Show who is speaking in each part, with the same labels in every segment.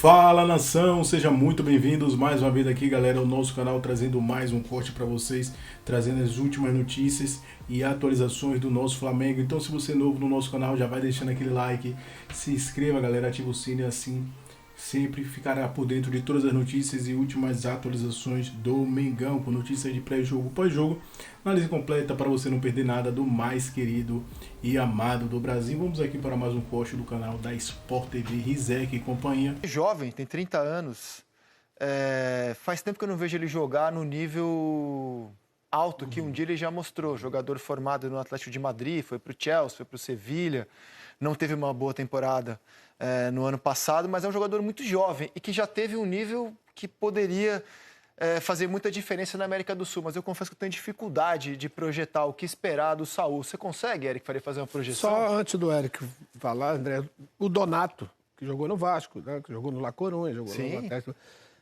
Speaker 1: Fala nação, sejam muito bem-vindos mais uma vez aqui, galera, ao nosso canal, trazendo mais um corte para vocês, trazendo as últimas notícias e atualizações do nosso Flamengo. Então, se você é novo no nosso canal, já vai deixando aquele like, se inscreva, galera, ativa o sino e assim sempre ficará por dentro de todas as notícias e últimas atualizações do Mengão, com notícias de pré-jogo, pós-jogo, análise completa para você não perder nada do mais querido e amado do Brasil. Vamos aqui para mais um post do canal da Sport TV, Rizek e companhia.
Speaker 2: Jovem, tem 30 anos. Faz tempo que eu não vejo ele jogar no nível alto que um dia ele já mostrou. Jogador formado no Atlético de Madrid, foi para o Chelsea, foi para o Sevilha. Não teve uma boa temporada no ano passado, mas é um jogador muito jovem e que já teve um nível que poderia fazer muita diferença na América do Sul. Mas eu confesso que eu tenho dificuldade de projetar o que esperar do Saúl. Você consegue, Eric, fazer uma projeção?
Speaker 3: Só antes do Eric falar, André, o Donato, que jogou no Vasco, né? Que jogou no La Coruña, jogou no Atlético.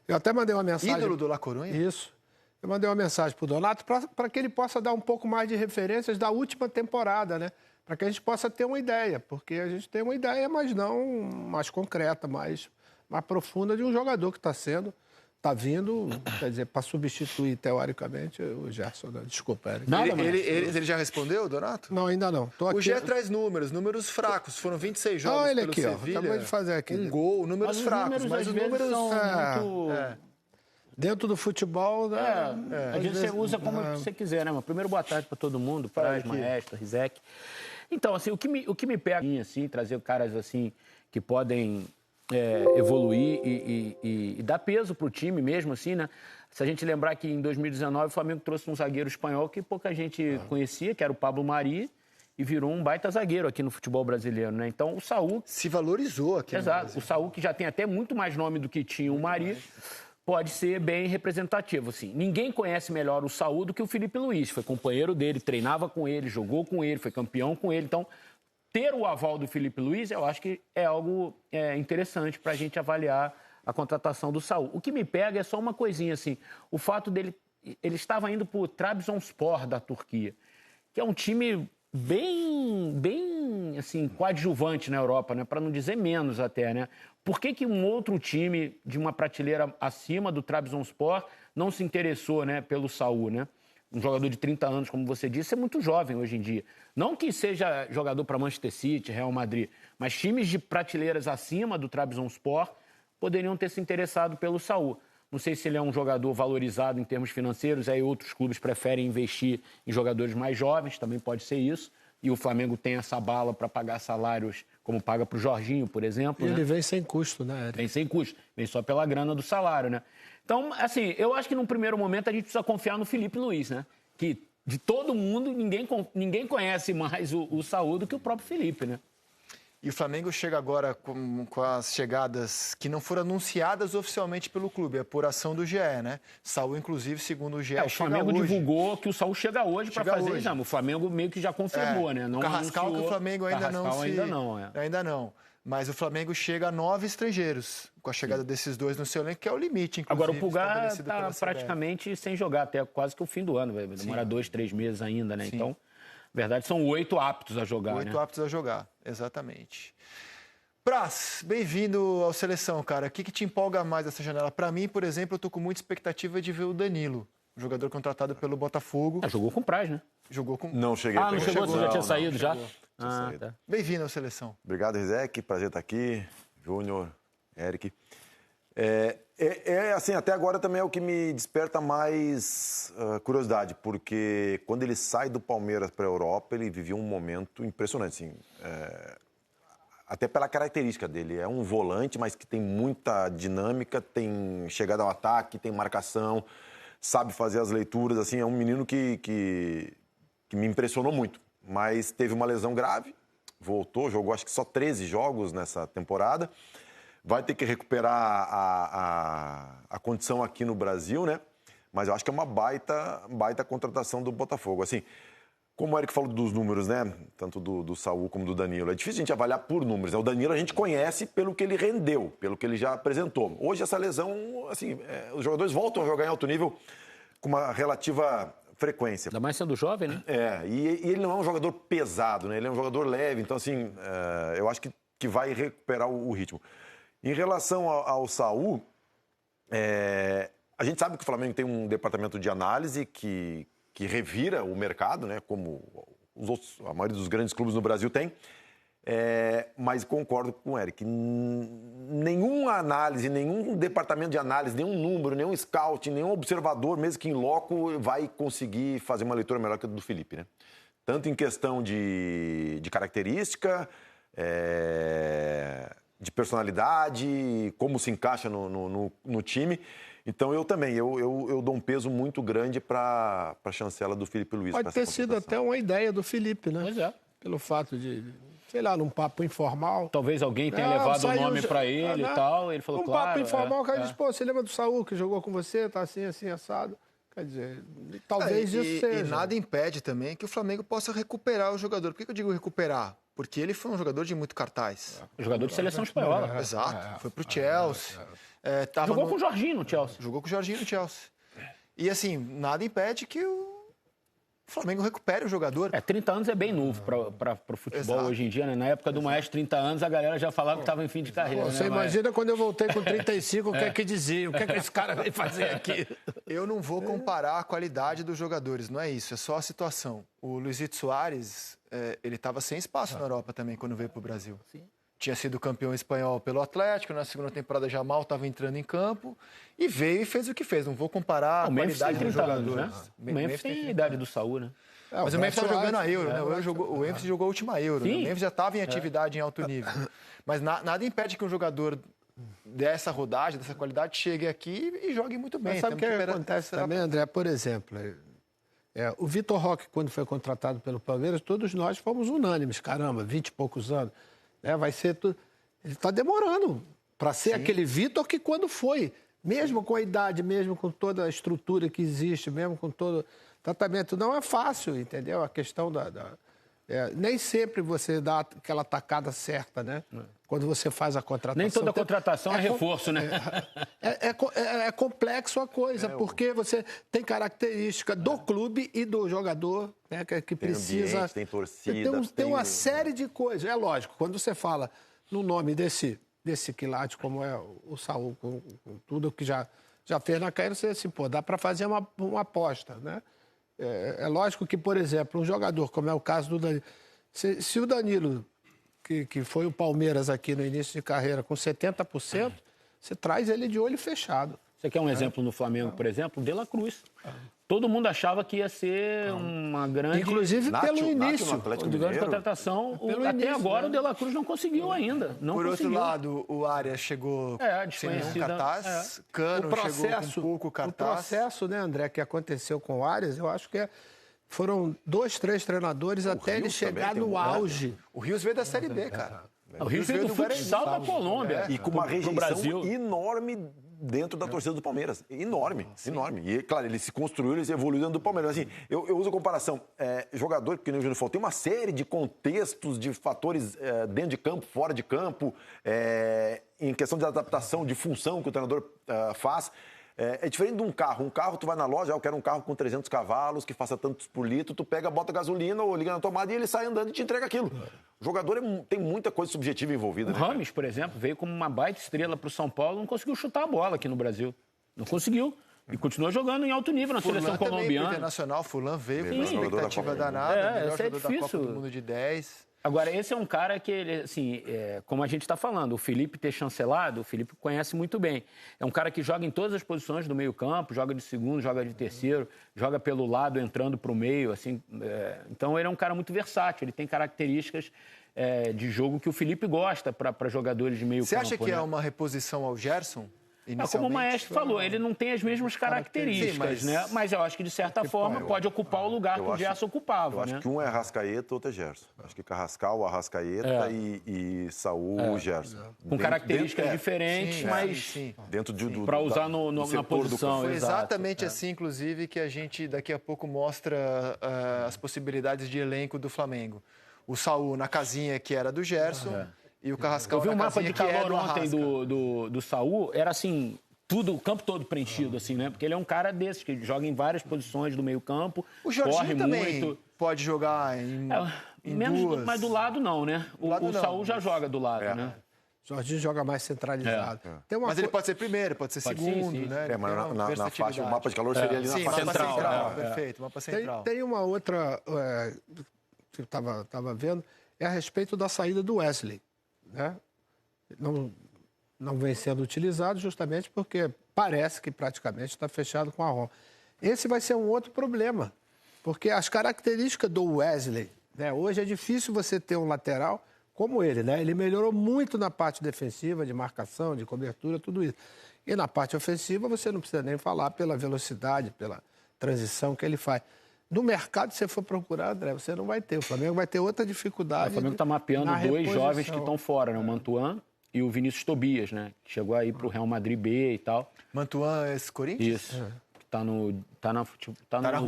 Speaker 3: Eu até mandei uma mensagem...
Speaker 2: Ídolo do La Coruña?
Speaker 3: Isso. Eu mandei uma mensagem para o Donato para que ele possa dar um pouco mais de referências da última temporada, né? Para que a gente possa ter uma ideia, porque a gente tem uma ideia, mas não mais concreta, mais profunda de um jogador que está vindo, quer dizer, para substituir, teoricamente, o Gerson. Né? Desculpa, Eric.
Speaker 2: Ele já respondeu, Donato?
Speaker 3: Não, ainda não. Tô aqui...
Speaker 2: O Gé traz números fracos. Foram 26 jogos
Speaker 3: Olha
Speaker 2: pelo
Speaker 3: aqui,
Speaker 2: Sevilha.
Speaker 3: Acabou de fazer aqui.
Speaker 2: Um gol, números fracos, mas os números
Speaker 4: são muito...
Speaker 3: Dentro do futebol...
Speaker 4: Às vezes você usa como você quiser, né? Mas primeiro, boa tarde para todo mundo, Praz, Maestro, Rizek. Então, assim, o que me pega, assim, trazer caras, assim, que podem evoluir e dar peso pro time mesmo, assim, né? Se a gente lembrar que em 2019 o Flamengo trouxe um zagueiro espanhol que pouca gente conhecia, que era o Pablo Mari, e virou um baita zagueiro aqui no futebol brasileiro, né? Então, o Saúl...
Speaker 2: Se valorizou aqui.
Speaker 4: Exato. O Saúl, que já tem até muito mais nome do que tinha o Mari... pode ser bem representativo, assim. Ninguém conhece melhor o Saúl do que o Felipe Luiz. Foi companheiro dele, treinava com ele, jogou com ele, foi campeão com ele. Então, ter o aval do Felipe Luiz, eu acho que é algo interessante para a gente avaliar a contratação do Saúl. O que me pega é só uma coisinha, assim. O fato dele... Ele estava indo para o Trabzonspor da Turquia, que é um time bem assim, coadjuvante na Europa, né? Para não dizer menos até, né? Por que um outro time de uma prateleira acima do Trabzonspor não se interessou, né, pelo Saúl, né? Um jogador de 30 anos, como você disse, é muito jovem hoje em dia. Não que seja jogador para Manchester City, Real Madrid, mas times de prateleiras acima do Trabzonspor poderiam ter se interessado pelo Saúl. Não sei se ele é um jogador valorizado em termos financeiros, aí outros clubes preferem investir em jogadores mais jovens, também pode ser isso. E o Flamengo tem essa bala para pagar salários, como paga para o Jorginho, por exemplo.
Speaker 3: E ele
Speaker 4: né?
Speaker 3: vem sem custo, né, Eric?
Speaker 4: Vem sem custo, vem só pela grana do salário, né? Então, assim, eu acho que num primeiro momento a gente precisa confiar no Felipe Luiz, né? Que de todo mundo, ninguém conhece mais o Saúl do que o próprio Felipe, né?
Speaker 2: E o Flamengo chega agora com as chegadas que não foram anunciadas oficialmente pelo clube, é por ação do GE, né? Saúl, inclusive, segundo o GE,
Speaker 4: o Flamengo divulgou que o Saúl chega hoje para fazer o exame. O Flamengo meio que já confirmou, né? Não
Speaker 2: o Carrascal
Speaker 4: anunciou,
Speaker 2: que o Flamengo ainda não Ainda não. Mas o Flamengo chega a 9 estrangeiros, com a chegada desses dois no seu elenco, que é o limite, inclusive.
Speaker 4: Agora, o Pulgar está praticamente sem jogar, até quase que o fim do ano. Vai demorar 2, 3 meses ainda, né?
Speaker 2: Sim.
Speaker 4: Então... Na verdade, são 8 aptos a jogar,
Speaker 2: 8 aptos a jogar, exatamente. Praz, bem-vindo ao Seleção, cara. O que te empolga mais dessa janela? Para mim, por exemplo, eu tô com muita expectativa de ver o Danilo, jogador contratado pelo Botafogo.
Speaker 4: Jogou com o Praz, né?
Speaker 2: Jogou com...
Speaker 5: Não cheguei.
Speaker 4: Não chegou? Você já tinha saído já?
Speaker 2: Tá. Bem-vindo ao Seleção.
Speaker 5: Obrigado, Rizek. Prazer estar aqui. Júnior, Eric. Assim, até agora também é o que me desperta mais curiosidade, porque quando ele sai do Palmeiras para a Europa, ele vivia um momento impressionante, assim, até pela característica dele. É um volante, mas que tem muita dinâmica, tem chegada ao ataque, tem marcação, sabe fazer as leituras, assim, é um menino que me impressionou muito, mas teve uma lesão grave, voltou, jogou acho que só 13 jogos nessa temporada. Vai ter que recuperar a condição aqui no Brasil, né? Mas eu acho que é uma baita contratação do Botafogo. Assim, como o Eric falou dos números, né? Tanto do Saúl como do Danilo. É difícil a gente avaliar por números, né? O Danilo a gente conhece pelo que ele rendeu, pelo que ele já apresentou. Hoje essa lesão, assim, os jogadores voltam a jogar em alto nível com uma relativa frequência.
Speaker 4: Ainda mais sendo jovem, né?
Speaker 5: E ele não é um jogador pesado, né? Ele é um jogador leve. Então, assim, eu acho que vai recuperar o ritmo. Em relação ao Saul, a gente sabe que o Flamengo tem um departamento de análise que revira o mercado, né, como a maioria dos grandes clubes no Brasil tem. Mas concordo com o Eric. Nenhuma análise, nenhum departamento de análise, nenhum número, nenhum scout, nenhum observador, mesmo que em loco, vai conseguir fazer uma leitura melhor que a do Felipe, né? Tanto em questão de característica, de personalidade, como se encaixa no time. Então, eu também, eu dou um peso muito grande para a chancela do Felipe Luiz.
Speaker 3: Pode ter sido até uma ideia do Felipe, né?
Speaker 4: Pois é.
Speaker 3: Pelo fato de, sei lá, num papo informal.
Speaker 4: Talvez alguém tenha levado o nome para ele e tal. Ele falou, claro.
Speaker 3: Um papo informal, o cara diz, pô, você lembra do Saul que jogou com você, tá assim, assim, assado. Quer dizer, talvez isso seja.
Speaker 2: E nada impede também que o Flamengo possa recuperar o jogador. Por que eu digo recuperar? Porque ele foi um jogador de muito cartaz.
Speaker 4: Jogador de seleção espanhola.
Speaker 2: Exato. Foi pro Chelsea.
Speaker 4: Jogou com o Jorginho no Chelsea.
Speaker 2: Jogou com o Jorginho no Chelsea. E assim, nada impede que o Flamengo recupere o jogador.
Speaker 4: 30 anos é bem novo para o futebol.
Speaker 2: Exato.
Speaker 4: Hoje em dia, né? Na época do Maestro, 30 anos, a galera já falava que estava em fim de carreira.
Speaker 3: Pô,
Speaker 4: né?
Speaker 3: você imagina quando eu voltei com 35, o que é que dizia? O que é que esse cara veio fazer aqui?
Speaker 2: Eu não vou comparar a qualidade dos jogadores, não é isso, é só a situação. O Luizito Soares, ele estava sem espaço na Europa também quando veio para o Brasil. Sim. Tinha sido campeão espanhol pelo Atlético, na segunda temporada já mal estava entrando em campo e veio e fez o que fez. Não vou comparar a qualidade dos jogadores.
Speaker 4: Né? O Memphis tem a idade do Saul, né?
Speaker 2: Mas o Memphis está jogando a Euro, né? O Memphis jogou a última Euro. Né? O Memphis já estava em atividade em alto nível. Mas nada impede que um jogador dessa rodagem, dessa qualidade, chegue aqui e jogue muito bem.
Speaker 3: Mas sabe o que acontece também, André? Por exemplo, o Vitor Roque, quando foi contratado pelo Palmeiras, todos nós fomos unânimes. Caramba, 20 e poucos anos. Vai ser tudo. Ele está demorando para ser aquele Vitor que quando foi, mesmo com a idade, mesmo com toda a estrutura que existe, mesmo com todo o tratamento, não é fácil, entendeu? A questão nem sempre você dá aquela tacada certa, né? Quando você faz a contratação.
Speaker 4: Nem toda contratação é reforço, né?
Speaker 3: É complexo a coisa, porque você tem característica do clube e do jogador, né, que precisa...
Speaker 5: Ambiente, tem torcida...
Speaker 3: Tem uma série de coisas. É lógico, quando você fala no nome desse quilate, como é o Saul, com tudo que já fez na carreira, você assim, pô, dá para fazer uma aposta, né? É lógico que, por exemplo, um jogador, como é o caso do Danilo... Se o Danilo... Que foi o Palmeiras aqui no início de carreira, com 70%, você traz ele de olho fechado.
Speaker 4: Você quer um exemplo no Flamengo, por exemplo? De La Cruz. Todo mundo achava que ia ser uma grande...
Speaker 3: Inclusive pelo início.
Speaker 4: De grande contratação. Até agora o De La Cruz não conseguiu ainda.
Speaker 2: Por outro lado, o Arias chegou sem nenhum cartaz. Cano chegou com pouco cartaz.
Speaker 3: O processo, né, André, que aconteceu com o Arias, eu acho que foram 2, 3 treinadores até ele chegar no auge.
Speaker 2: O Rios veio da Série B, cara.
Speaker 4: O Rios veio do futsal da Colômbia.
Speaker 5: E com uma rejeição enorme dentro da torcida do Palmeiras. Enorme. E, claro, ele se construiu, ele se evoluiu dentro do Palmeiras. Assim, eu uso a comparação. Jogador, que nem o Júnior falou, tem uma série de contextos, de fatores dentro de campo, fora de campo, em questão de adaptação, de função que o treinador faz. É diferente de um carro. Um carro, tu vai na loja, eu quero um carro com 300 cavalos, que faça tantos por litro, tu pega, bota gasolina ou liga na tomada e ele sai andando e te entrega aquilo. O jogador tem muita coisa subjetiva envolvida.
Speaker 4: O Rames, por exemplo, veio como uma baita estrela para o São Paulo, não conseguiu chutar a bola aqui no Brasil. Não conseguiu. E continuou jogando em alto nível na seleção colombiana.
Speaker 2: Internacional, Fulano veio com uma expectativa danada, melhor jogador da Copa do Mundo de 10.
Speaker 4: Agora, esse é um cara que, ele, assim, como a gente está falando, o Felipe ter chancelado, o Felipe conhece muito bem. É um cara que joga em todas as posições do meio-campo, joga de segundo, joga de terceiro, joga pelo lado, entrando para o meio, assim. Então, ele é um cara muito versátil, ele tem características de jogo que o Felipe gosta para jogadores de meio-campo.
Speaker 2: Você acha que é uma reposição ao Gerson?
Speaker 4: Como o Maestro falou, ele não tem as mesmas características, né? Mas eu acho que, de certa forma, pode ocupar o lugar que o Gerson ocupava.
Speaker 5: Eu acho que um é Arrascaeta, outro é Gerson. Acho que Carrascal, Arrascaeta e Saul, Gerson.
Speaker 4: Com características diferentes, mas
Speaker 5: dentro
Speaker 4: para usar na posição.
Speaker 2: Foi exatamente assim, inclusive, que a gente daqui a pouco mostra as possibilidades de elenco do Flamengo. O Saul na casinha que era do Gerson... E o Carrascal.
Speaker 4: Eu vi um mapa de calor ontem do Saul, era assim, o campo todo preenchido, assim, né? Porque ele é um cara desses, que joga em várias posições do meio campo,
Speaker 2: o Jorginho
Speaker 4: corre
Speaker 2: também
Speaker 4: muito.
Speaker 2: Pode jogar em
Speaker 4: menos
Speaker 2: duas.
Speaker 4: Mas do lado não, né? O Saul já joga do lado, né?
Speaker 3: Jorginho joga mais centralizado.
Speaker 2: Mas ele pode ser primeiro, pode ser segundo,
Speaker 4: sim.
Speaker 2: né? Ele
Speaker 5: mas
Speaker 2: tem uma
Speaker 5: na faixa, o
Speaker 2: versatilidade.
Speaker 5: mapa de calor seria ali na
Speaker 2: Sim,
Speaker 5: faixa
Speaker 2: mapa
Speaker 5: central.
Speaker 2: central, perfeito, mapa central.
Speaker 3: Tem uma outra que eu estava vendo, é a respeito da saída do Wesley. Né? Não vem sendo utilizado justamente porque parece que praticamente está fechado com a Roma. Esse vai ser um outro problema, porque as características do Wesley, né? Hoje é difícil você ter um lateral como ele, né? Ele melhorou muito na parte defensiva, de marcação, de cobertura, tudo isso. E na parte ofensiva você não precisa nem falar pela velocidade, pela transição que ele faz. No mercado, se você for procurar, André, você não vai ter. O Flamengo vai ter outra dificuldade.
Speaker 4: O Flamengo está mapeando dois jovens que estão fora, né? O Mantuan e o Vinícius Tobias, né? Que chegou aí para o Real Madrid B e tal.
Speaker 2: Mantuan, esse Corinthians?
Speaker 4: Isso. Tá no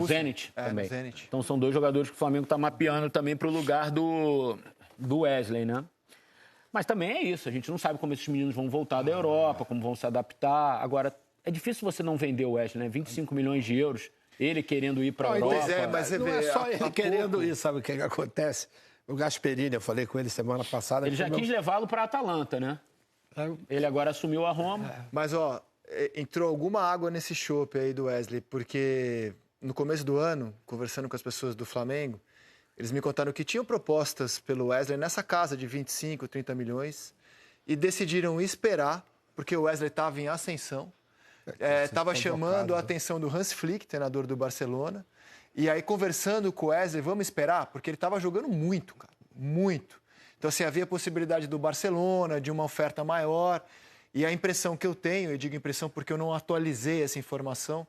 Speaker 4: Zenit também.
Speaker 2: No Zenit.
Speaker 4: Então são dois jogadores que o Flamengo está mapeando também para o lugar do Wesley, né? Mas também é isso, a gente não sabe como esses meninos vão voltar da Europa, como vão se adaptar. Agora, é difícil você não vender o Wesley, né? 25 milhões de euros, ele querendo ir para a Europa.
Speaker 2: Pois é, mas você
Speaker 3: não
Speaker 2: vê,
Speaker 3: é só ele querendo
Speaker 2: pouco...
Speaker 3: ir, sabe o que acontece? O Gasperini, eu falei com ele semana passada...
Speaker 4: Ele já quis levá-lo para a Atalanta, né? Ele agora assumiu a Roma.
Speaker 2: Mas, ó, entrou alguma água nesse chope aí do Wesley, porque no começo do ano, conversando com as pessoas do Flamengo, eles me contaram que tinham propostas pelo Wesley nessa casa de 25, 30 milhões e decidiram esperar, porque o Wesley estava em ascensão, estava chamando a atenção do Hans Flick, treinador do Barcelona, e aí conversando com o Wesley, vamos esperar, porque ele estava jogando muito, cara, muito. Então, assim, havia possibilidade do Barcelona, de uma oferta maior, e a impressão que eu tenho, eu digo impressão porque eu não atualizei essa informação,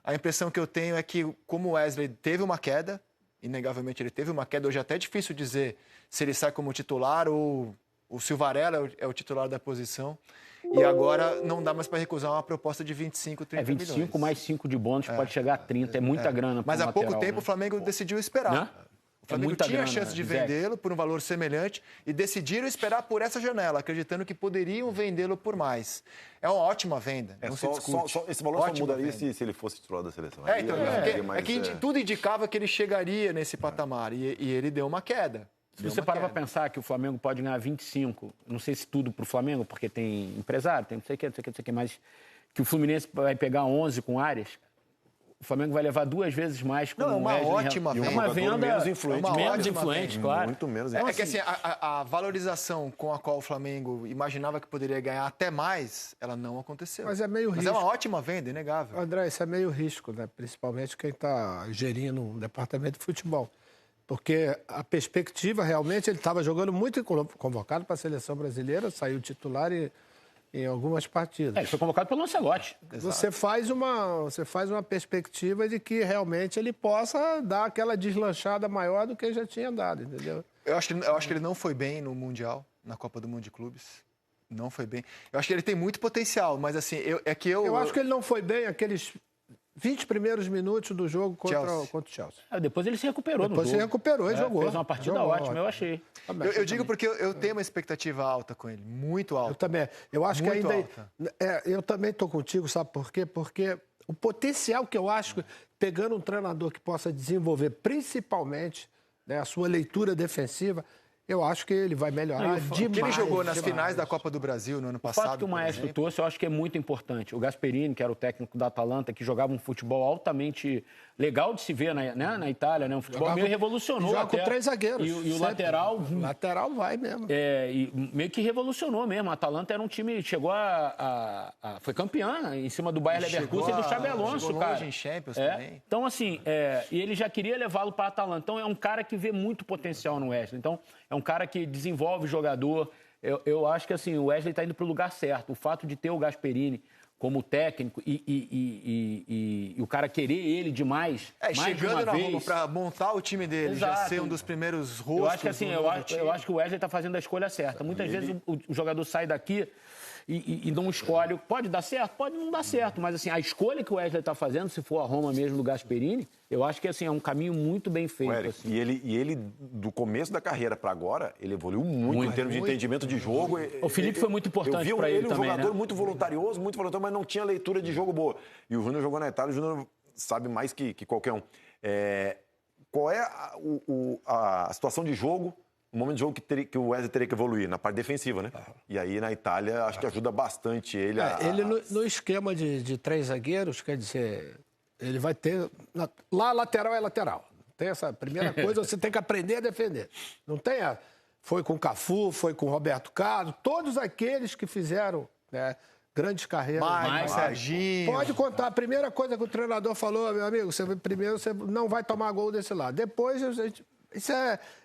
Speaker 2: a impressão que eu tenho é que, como o Wesley teve uma queda, inegavelmente ele teve uma queda, hoje é até difícil dizer se ele sai como titular ou o Silvarella é o titular da posição. E agora não dá mais para recusar uma proposta de 25, 30 milhões.
Speaker 4: 25 mais 5 de bônus pode chegar a 30, é muita grana.
Speaker 2: Mas há pouco tempo
Speaker 4: né?
Speaker 2: o Flamengo decidiu esperar.
Speaker 4: Né?
Speaker 2: O Flamengo tinha
Speaker 4: grana,
Speaker 2: a chance de vendê-lo por um valor semelhante e decidiram esperar por essa janela, acreditando que poderiam vendê-lo por mais. É uma ótima venda, não se discute.
Speaker 5: Esse valor
Speaker 2: Ótima
Speaker 5: só mudaria
Speaker 2: venda.
Speaker 5: se ele fosse titular da seleção.
Speaker 2: Tudo indicava que ele chegaria nesse patamar e ele deu uma queda.
Speaker 4: Se você parar para pensar que o Flamengo pode ganhar 25, não sei se tudo para o Flamengo, porque tem empresário, tem não sei o que, mas que o Fluminense vai pegar 11 com Arias, o Flamengo vai levar 2 vezes mais com
Speaker 2: Não, é uma
Speaker 4: Wesley.
Speaker 2: ótima venda.
Speaker 4: É uma venda
Speaker 5: menos influente.
Speaker 4: menos influente, claro.
Speaker 5: Muito menos
Speaker 2: É
Speaker 5: influente.
Speaker 2: que assim, a valorização com a qual o Flamengo imaginava que poderia ganhar até mais, ela não aconteceu.
Speaker 3: Mas é meio
Speaker 2: Mas
Speaker 3: risco.
Speaker 2: é uma ótima venda, inegável.
Speaker 3: André, isso é meio risco, né? Principalmente quem está gerindo um departamento de futebol. Porque a perspectiva, realmente, ele estava jogando muito convocado para a seleção brasileira, saiu titular em algumas partidas.
Speaker 4: Ele foi convocado pelo Ancelotti.
Speaker 3: Você faz uma perspectiva de que realmente ele possa dar aquela deslanchada maior do que já tinha dado, entendeu?
Speaker 2: Eu acho que ele não foi bem no Mundial, na Copa do Mundo de Clubes. Não foi bem. Eu acho que ele tem muito potencial, mas assim, eu
Speaker 3: acho que ele não foi bem aqueles 20 primeiros minutos do jogo contra o Chelsea.
Speaker 4: Depois ele se recuperou
Speaker 3: Depois
Speaker 4: no jogo.
Speaker 3: se recuperou e jogou.
Speaker 4: Fez uma partida ótima, eu achei.
Speaker 2: Eu digo porque eu tenho uma expectativa alta com ele, muito alta.
Speaker 3: Eu também. Eu acho que
Speaker 2: Muito
Speaker 3: ainda...
Speaker 2: alta.
Speaker 3: Eu também estou contigo, sabe por quê? Porque o potencial que eu acho, pegando um treinador que possa desenvolver principalmente, né, a sua leitura defensiva, eu acho que ele vai melhorar demais.
Speaker 2: Que ele jogou nas finais da Copa do Brasil no ano
Speaker 4: O
Speaker 2: passado.
Speaker 4: fato que o Maestro trouxe, eu acho que é muito importante. O Gasperini, que era o técnico da Atalanta, que jogava um futebol altamente legal de se ver na Itália, né? Um futebol meio revolucionou.
Speaker 3: Joga
Speaker 4: até.
Speaker 3: com 3 zagueiros.
Speaker 4: E o
Speaker 3: sempre.
Speaker 4: lateral...
Speaker 3: O lateral vai mesmo.
Speaker 4: E meio que revolucionou mesmo. A Atalanta era um time... Chegou foi campeã em cima do Bayer Leverkusen e do Xabi Alonso,
Speaker 2: chegou
Speaker 4: cara.
Speaker 2: longe em Champions também.
Speaker 4: Então, assim, e ele já queria levá-lo para a Atalanta. Então, é um cara que vê muito potencial no Wesley. Então, é um cara que desenvolve o jogador. Eu acho que, assim, o Wesley está indo para o lugar certo. O fato de ter o Gasperini como técnico e o cara querer ele demais, mais
Speaker 2: chegando
Speaker 4: de uma vez...
Speaker 2: para montar o time dele, já ser um dos primeiros rostos.
Speaker 4: Eu acho que assim, eu acho que o Wesley está fazendo a escolha certa. Muitas vezes o jogador sai daqui e não escolhe. Pode dar certo? Pode não dar certo. Mas assim, a escolha que o Wesley está fazendo, se for a Roma mesmo do Gasperini, eu acho que assim, é um caminho muito bem feito.
Speaker 5: Eric,
Speaker 4: assim.
Speaker 5: e ele, do começo da carreira para agora, ele evoluiu muito em termos de entendimento de jogo.
Speaker 4: O Felipe foi muito importante para ele também,
Speaker 5: um jogador
Speaker 4: né?
Speaker 5: muito voluntarioso, mas não tinha leitura de jogo boa. E o Júnior jogou na Itália, o Júnior sabe mais que qualquer um. Qual é a situação de jogo um momento de jogo que o Wesley teria que evoluir, na parte defensiva, né? E aí, na Itália, acho que ajuda bastante ele a...
Speaker 3: Ele, no esquema de 3 zagueiros, quer dizer, ele vai ter... Lá, lateral é lateral. Tem essa primeira coisa, você tem que aprender a defender. Não tem a... Foi com o Cafu, foi com o Roberto Carlos, todos aqueles que fizeram, né, grandes carreiras.
Speaker 2: Maicon, Serginho.
Speaker 3: Pode contar. A primeira coisa que o treinador falou, meu amigo, primeiro você não vai tomar gol desse lado. Depois, isso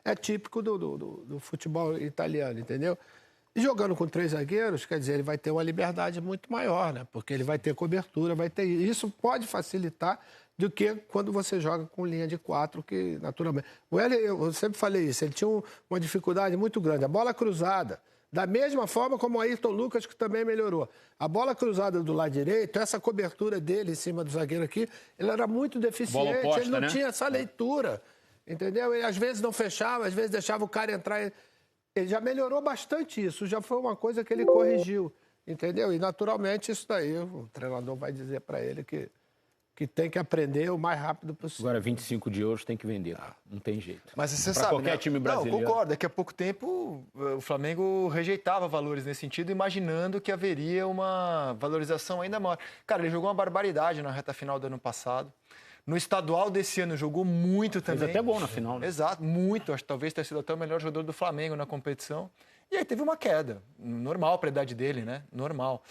Speaker 3: é típico do futebol italiano, entendeu? E jogando com 3 zagueiros, quer dizer, ele vai ter uma liberdade muito maior, né? Porque ele vai ter cobertura, vai ter... Isso pode facilitar do que quando você joga com linha de 4, que naturalmente... O Hélio, eu sempre falei isso, ele tinha uma dificuldade muito grande. A bola cruzada, da mesma forma como o Ayrton Lucas, que também melhorou. A bola cruzada do lado direito, essa cobertura dele em cima do zagueiro aqui, ele era muito deficiente,
Speaker 4: oposta,
Speaker 3: ele não
Speaker 4: né?
Speaker 3: tinha essa leitura, entendeu? Ele às vezes não fechava, às vezes deixava o cara entrar... Ele já melhorou bastante isso, já foi uma coisa que ele corrigiu, entendeu? E naturalmente isso daí, o treinador vai dizer para ele que tem que aprender o mais rápido possível.
Speaker 4: Agora, 25 de euros tem que vender. Não tem jeito.
Speaker 2: Mas você
Speaker 4: Pra
Speaker 2: sabe,
Speaker 4: qualquer
Speaker 2: né?
Speaker 4: time brasileiro.
Speaker 2: Não, concordo. Daqui a pouco tempo o Flamengo rejeitava valores nesse sentido, imaginando que haveria uma valorização ainda maior. Cara, ele jogou uma barbaridade na reta final do ano passado. No estadual desse ano jogou muito também.
Speaker 4: Fez até gol na final, né?
Speaker 2: Exato, muito. Acho que talvez tenha sido até o melhor jogador do Flamengo na competição. E aí teve uma queda. Normal para a idade dele, né? Normal.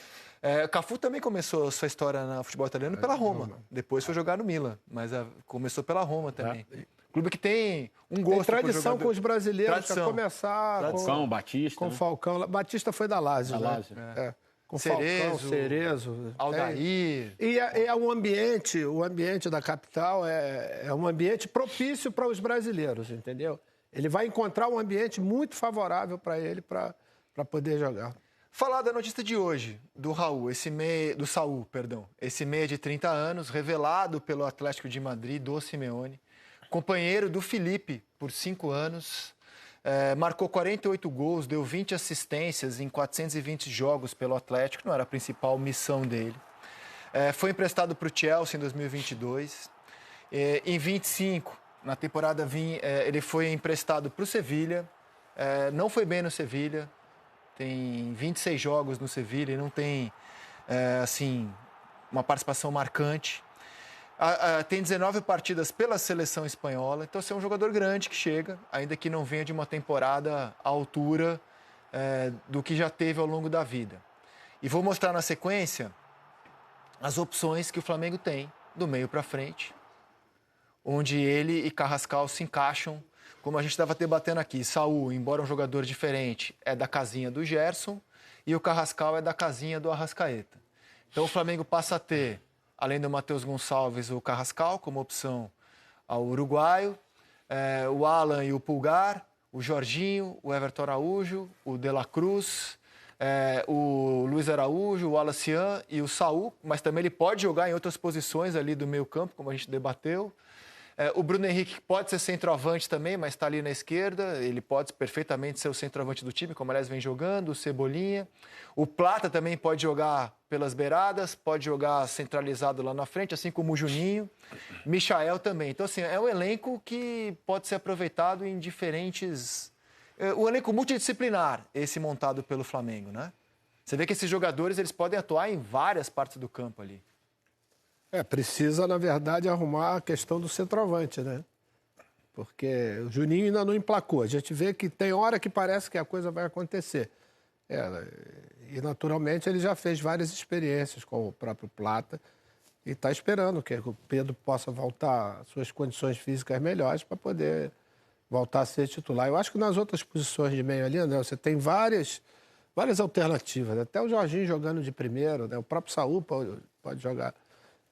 Speaker 2: Cafu também começou a sua história no futebol italiano pela Roma. Depois foi jogar no Milan, mas começou pela Roma também. Clube que tem um gosto
Speaker 3: Tem tradição
Speaker 2: por
Speaker 3: com os brasileiros, para
Speaker 2: Tradição.
Speaker 3: começar
Speaker 4: Falcão, Batista.
Speaker 3: com
Speaker 4: né?
Speaker 3: Falcão. Batista foi da Lazio,
Speaker 4: Da
Speaker 3: né?
Speaker 4: Lazio.
Speaker 3: Com
Speaker 2: Cerezo,
Speaker 3: Falcão, Cerezo.
Speaker 2: Aldair.
Speaker 3: E é um ambiente, o ambiente da capital é um ambiente propício para os brasileiros, entendeu? Ele vai encontrar um ambiente muito favorável para ele para poder jogar.
Speaker 2: Falar da notícia de hoje, do Saúl, esse meia de 30 anos, revelado pelo Atlético de Madrid, do Simeone, companheiro do Felipe por 5 anos, marcou 48 gols, deu 20 assistências em 420 jogos pelo Atlético, não era a principal missão dele. Foi emprestado para o Chelsea em 2022. Em 25, na temporada, ele foi emprestado para o Sevilha, não foi bem no Sevilha. Tem 26 jogos no Sevilha e não tem, uma participação marcante. Tem 19 partidas pela seleção espanhola. Então, é um jogador grande que chega, ainda que não venha de uma temporada à altura do que já teve ao longo da vida. E vou mostrar na sequência as opções que o Flamengo tem do meio para frente, onde ele e Carrascal se encaixam. Como a gente estava debatendo aqui, Saúl, embora um jogador diferente, é da casinha do Gerson e o Carrascal é da casinha do Arrascaeta. Então o Flamengo passa a ter, além do Matheus Gonçalves, o Carrascal como opção ao uruguaio, o Alan e o Pulgar, o Jorginho, o Everton Araújo, o De La Cruz, o Luiz Araújo, o Alacian e o Saúl, mas também ele pode jogar em outras posições ali do meio campo, como a gente debateu. O Bruno Henrique pode ser centroavante também, mas está ali na esquerda. Ele pode perfeitamente ser o centroavante do time, como aliás vem jogando, o Cebolinha. O Plata também pode jogar pelas beiradas, pode jogar centralizado lá na frente, assim como o Juninho. Michael também. Então, assim, é um elenco que pode ser aproveitado em diferentes... Um elenco multidisciplinar, esse montado pelo Flamengo, né? Você vê que esses jogadores eles podem atuar em várias partes do campo ali.
Speaker 3: Precisa, na verdade, arrumar a questão do centroavante, né? Porque o Juninho ainda não emplacou. A gente vê que tem hora que parece que a coisa vai acontecer. E, naturalmente, ele já fez várias experiências com o próprio Plata e está esperando que o Pedro possa voltar às suas condições físicas melhores para poder voltar a ser titular. Eu acho que nas outras posições de meio ali, André, você tem várias alternativas. Até o Jorginho jogando de primeiro, né? O próprio Saúl pode jogar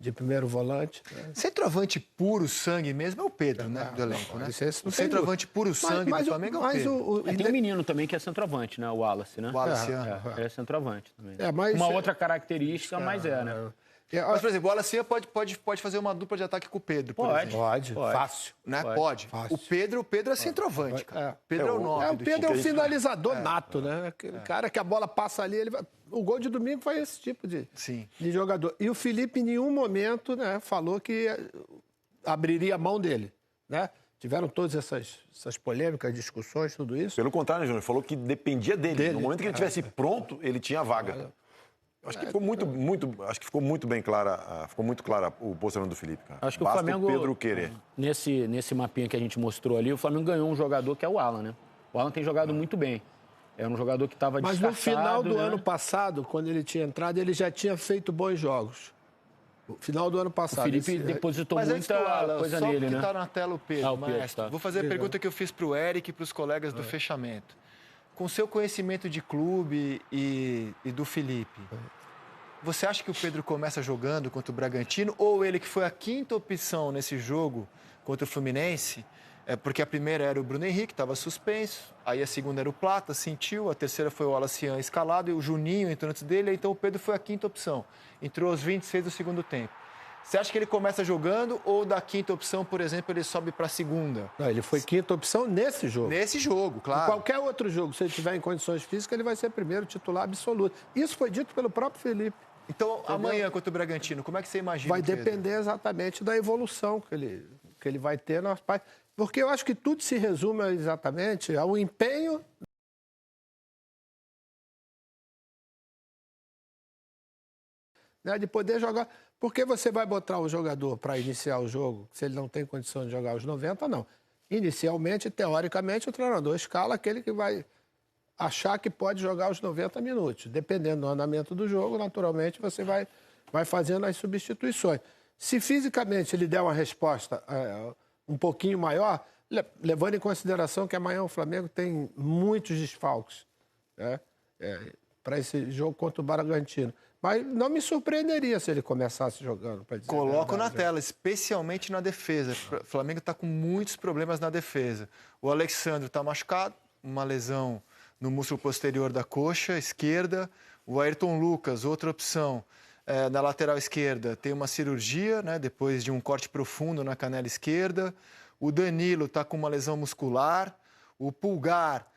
Speaker 3: de primeiro volante. Né?
Speaker 2: Centroavante puro sangue mesmo é o Pedro, né? Do elenco, né? O centroavante puro sangue do Flamengo é o Pedro.
Speaker 4: Tem um menino também que é centroavante, né? O Wallace, né?
Speaker 2: O Wallace,
Speaker 4: é centroavante também.
Speaker 3: Mas,
Speaker 4: uma outra característica, mas né?
Speaker 2: Mas, por exemplo, o Wallace pode fazer uma dupla de ataque com o Pedro, por exemplo.
Speaker 3: Pode. Fácil.
Speaker 2: Né? Pode.
Speaker 3: Fácil.
Speaker 2: O Pedro é centroavante, cara. Pedro é o 9.
Speaker 3: O Pedro é um finalizador nato, né? Aquele cara que a bola passa ali, ele vai... O gol de domingo foi esse tipo de jogador. E o Felipe, em nenhum momento, né, falou que abriria a mão dele, né? Tiveram todas essas polêmicas, discussões, tudo isso.
Speaker 5: Pelo contrário, né, Júnior? Ele falou que dependia dele. No momento que ele estivesse pronto, ele tinha vaga. Acho que ficou acho que ficou muito bem clara, ficou muito clara o posicionamento do Felipe, cara.
Speaker 4: Acho que
Speaker 5: Basta
Speaker 4: o Flamengo,
Speaker 5: Pedro querer.
Speaker 4: Nesse mapinha que a gente mostrou ali, o Flamengo ganhou um jogador que é o Alan, né? O Alan tem jogado muito bem. É um jogador que estava
Speaker 3: Mas
Speaker 4: descartado.
Speaker 3: no final do
Speaker 4: né?
Speaker 3: ano passado, quando ele tinha entrado, ele já tinha feito bons jogos. No final do ano passado.
Speaker 4: O Felipe depositou
Speaker 2: Mas antes do
Speaker 4: muita
Speaker 2: Alan,
Speaker 4: coisa
Speaker 2: só
Speaker 4: nele,
Speaker 2: porque
Speaker 4: né?
Speaker 2: tá na tela o Pedro,
Speaker 4: Pedro,
Speaker 2: maestro.
Speaker 4: tá.
Speaker 2: Vou fazer a pergunta que eu fiz para o Eric e para os colegas do fechamento. Com seu conhecimento de clube e do Felipe, você acha que o Pedro começa jogando contra o Bragantino ou ele que foi a quinta opção nesse jogo contra o Fluminense? Porque a primeira era o Bruno Henrique, estava suspenso, aí a segunda era o Plata, sentiu, a terceira foi o Alacian escalado e o Juninho entrou antes dele, então o Pedro foi a quinta opção. Entrou aos 26 do segundo tempo. Você acha que ele começa jogando ou da quinta opção, por exemplo, ele sobe para a segunda?
Speaker 3: Não, ele foi quinta opção nesse jogo.
Speaker 2: Nesse jogo, claro.
Speaker 3: Em qualquer outro jogo, se ele estiver em condições físicas, ele vai ser primeiro titular absoluto. Isso foi dito pelo próprio Felipe.
Speaker 2: Então, amanhã contra o Bragantino, como é que você imagina?
Speaker 3: Vai depender exatamente da evolução que ele vai ter nas partes. Porque eu acho que tudo se resume exatamente ao empenho de poder jogar. Porque você vai botar o jogador para iniciar o jogo, se ele não tem condição de jogar os 90, não. Inicialmente, teoricamente, o treinador escala aquele que vai achar que pode jogar os 90 minutos. Dependendo do andamento do jogo, naturalmente, você vai fazendo as substituições. Se fisicamente ele der uma resposta um pouquinho maior, levando em consideração que amanhã o Flamengo tem muitos desfalques, né, para esse jogo contra o Bragantino. Mas não me surpreenderia se ele começasse jogando.
Speaker 2: Coloco na tela, especialmente na defesa. O Flamengo está com muitos problemas na defesa. O Alexandre está machucado, uma lesão no músculo posterior da coxa esquerda. O Ayrton Lucas, outra opção, na lateral esquerda, tem uma cirurgia, né, depois de um corte profundo na canela esquerda. O Danilo está com uma lesão muscular. O Pulgar...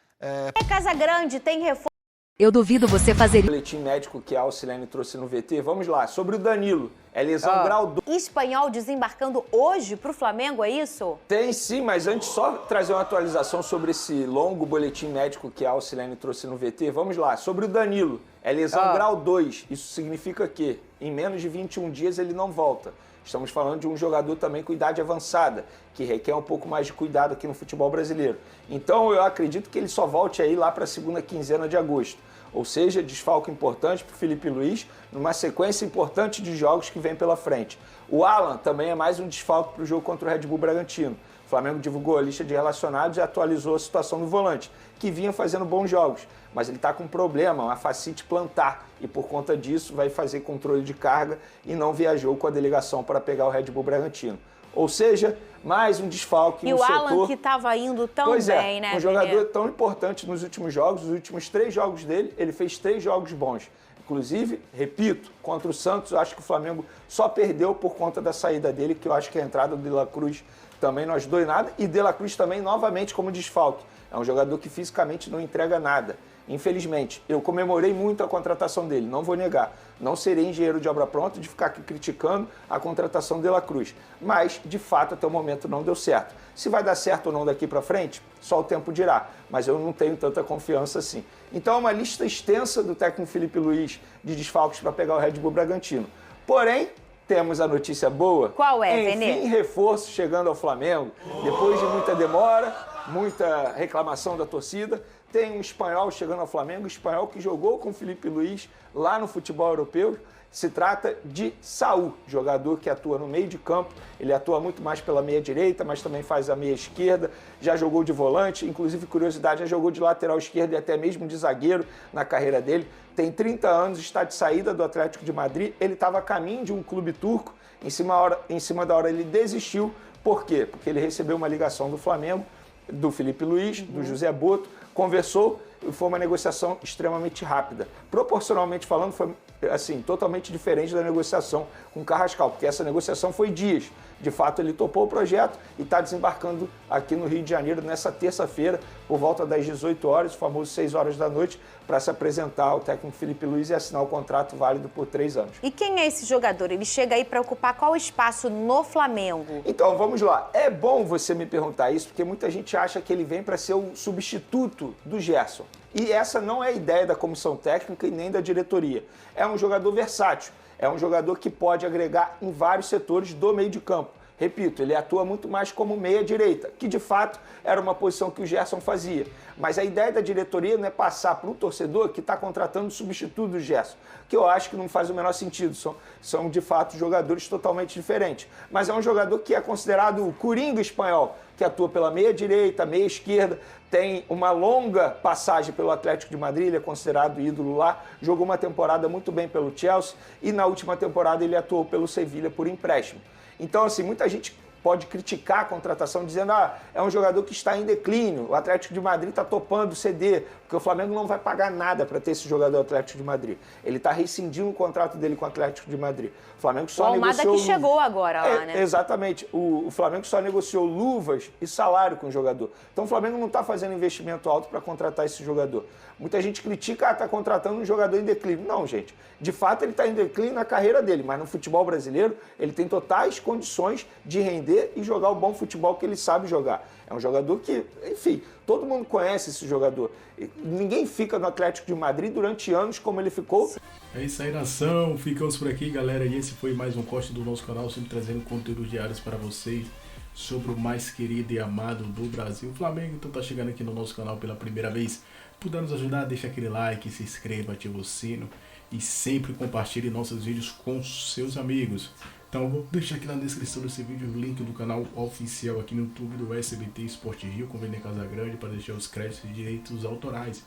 Speaker 6: Casa Grande tem reforço.
Speaker 7: Eu duvido você fazer
Speaker 8: O boletim médico que a Alcilene trouxe no VT. Vamos lá, sobre o Danilo. É lesão grau 2.
Speaker 6: Espanhol desembarcando hoje para o Flamengo, é isso?
Speaker 8: Tem sim, mas antes só trazer uma atualização sobre esse longo boletim médico que a Alcilene trouxe no VT. Vamos lá, sobre o Danilo. É lesão grau 2. Isso significa que em menos de 21 dias ele não volta. Estamos falando de um jogador também com idade avançada, que requer um pouco mais de cuidado aqui no futebol brasileiro. Então eu acredito que ele só volte aí lá para a segunda quinzena de agosto. Ou seja, desfalque importante para o Felipe Luiz, numa sequência importante de jogos que vem pela frente. O Alan também é mais um desfalque para o jogo contra o Red Bull Bragantino. O Flamengo divulgou a lista de relacionados e atualizou a situação do volante, que vinha fazendo bons jogos. Mas ele está com um problema, uma fascite plantar, e por conta disso vai fazer controle de carga e não viajou com a delegação para pegar o Red Bull Bragantino. Ou seja, mais um desfalque no setor.
Speaker 6: E o Alan que estava indo tão bem, né?
Speaker 8: Um jogador tão importante nos últimos jogos, os últimos 3 jogos dele, ele fez 3 jogos bons. Inclusive, repito, contra o Santos, eu acho que o Flamengo só perdeu por conta da saída dele, que eu acho que a entrada do De La Cruz também não ajudou em nada, e De La Cruz também novamente como desfalque. É um jogador que fisicamente não entrega nada. Infelizmente, eu comemorei muito a contratação dele, não vou negar. Não serei engenheiro de obra pronta de ficar aqui criticando a contratação de La Cruz. Mas, de fato, até o momento não deu certo. Se vai dar certo ou não daqui para frente, só o tempo dirá. Mas eu não tenho tanta confiança assim. Então é uma lista extensa do técnico Felipe Luiz de desfalques para pegar o Red Bull Bragantino. Porém, temos a notícia boa.
Speaker 6: Qual é, Vene?
Speaker 8: Enfim, reforço chegando ao Flamengo. Depois de muita demora, muita reclamação da torcida, tem um espanhol chegando ao Flamengo, espanhol que jogou com o Felipe Luiz lá no futebol europeu. Se trata de Saúl, jogador que atua no meio de campo. Ele atua muito mais pela meia direita, mas também faz a meia esquerda. Já jogou de volante, inclusive, curiosidade, já jogou de lateral esquerdo e até mesmo de zagueiro na carreira dele. Tem 30 anos, está de saída do Atlético de Madrid. Ele estava a caminho de um clube turco. Em cima da hora ele desistiu. Por quê? Porque ele recebeu uma ligação do Flamengo, do Felipe Luiz, do José Boto, conversou foi uma negociação extremamente rápida. Proporcionalmente falando, foi assim, totalmente diferente da negociação com o Carrascal, porque essa negociação foi dias. De fato, ele topou o projeto e está desembarcando aqui no Rio de Janeiro nessa terça-feira, por volta das 18 horas, o famoso 6 horas da noite, para se apresentar ao técnico Felipe Luiz e assinar o contrato válido por 3 anos.
Speaker 6: E quem é esse jogador? Ele chega aí para ocupar qual espaço no Flamengo?
Speaker 8: Então, vamos lá. É bom você me perguntar isso, porque muita gente acha que ele vem para ser o substituto do Gerson. E essa não é a ideia da comissão técnica e nem da diretoria. É um jogador versátil, é um jogador que pode agregar em vários setores do meio de campo. Repito, ele atua muito mais como meia-direita, que de fato era uma posição que o Gerson fazia. Mas a ideia da diretoria não é passar para o torcedor que está contratando o substituto do Gerson, que eu acho que não faz o menor sentido. São de fato jogadores totalmente diferentes. Mas é um jogador que é considerado o coringa espanhol, que atua pela meia-direita, meia-esquerda, tem uma longa passagem pelo Atlético de Madrid, ele é considerado ídolo lá, jogou uma temporada muito bem pelo Chelsea e na última temporada ele atuou pelo Sevilla por empréstimo. Então, assim, muita gente pode criticar a contratação dizendo é um jogador que está em declínio, o Atlético de Madrid está topando ceder, porque o Flamengo não vai pagar nada para ter esse jogador do Atlético de Madrid. Ele está rescindindo o contrato dele com o Atlético de Madrid. O Flamengo só negociou...
Speaker 6: que chegou agora lá, né?
Speaker 8: Exatamente. O Flamengo só negociou luvas e salário com o jogador. Então o Flamengo não está fazendo investimento alto para contratar esse jogador. Muita gente critica, está contratando um jogador em declínio. Não, gente. De fato, ele está em declínio na carreira dele, mas no futebol brasileiro, ele tem totais condições de render e jogar o bom futebol que ele sabe jogar. É um jogador que, enfim, todo mundo conhece esse jogador. Ninguém fica no Atlético de Madrid durante anos como ele ficou.
Speaker 1: É isso aí, nação. Ficamos por aqui, galera. E esse foi mais um corte do nosso canal, sempre trazendo conteúdos diários para vocês sobre o mais querido e amado do Brasil, o Flamengo. Então tá chegando aqui no nosso canal pela primeira vez. Puder nos ajudar, deixa aquele like, se inscreva, ativa o sino e sempre compartilhe nossos vídeos com seus amigos. Então eu vou deixar aqui na descrição desse vídeo o link do canal oficial aqui no YouTube do SBT Esporte Rio, com Vene Casagrande, para deixar os créditos e direitos autorais.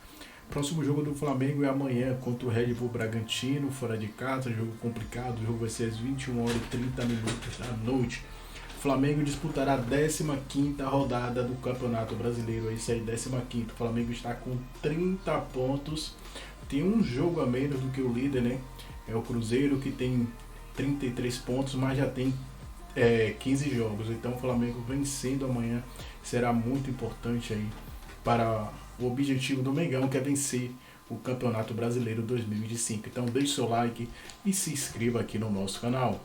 Speaker 1: Próximo jogo do Flamengo é amanhã contra o Red Bull Bragantino, fora de casa, jogo complicado. O jogo vai ser às 21h30 da noite. O Flamengo disputará a 15ª rodada do Campeonato Brasileiro. Isso aí, 15ª. O Flamengo está com 30 pontos. Tem um jogo a menos do que o líder, né? É o Cruzeiro, que tem 33 pontos, mas já tem 15 jogos. Então o Flamengo vencendo amanhã será muito importante aí para o objetivo do Mengão, que é vencer o Campeonato Brasileiro 2025. Então deixe seu like e se inscreva aqui no nosso canal.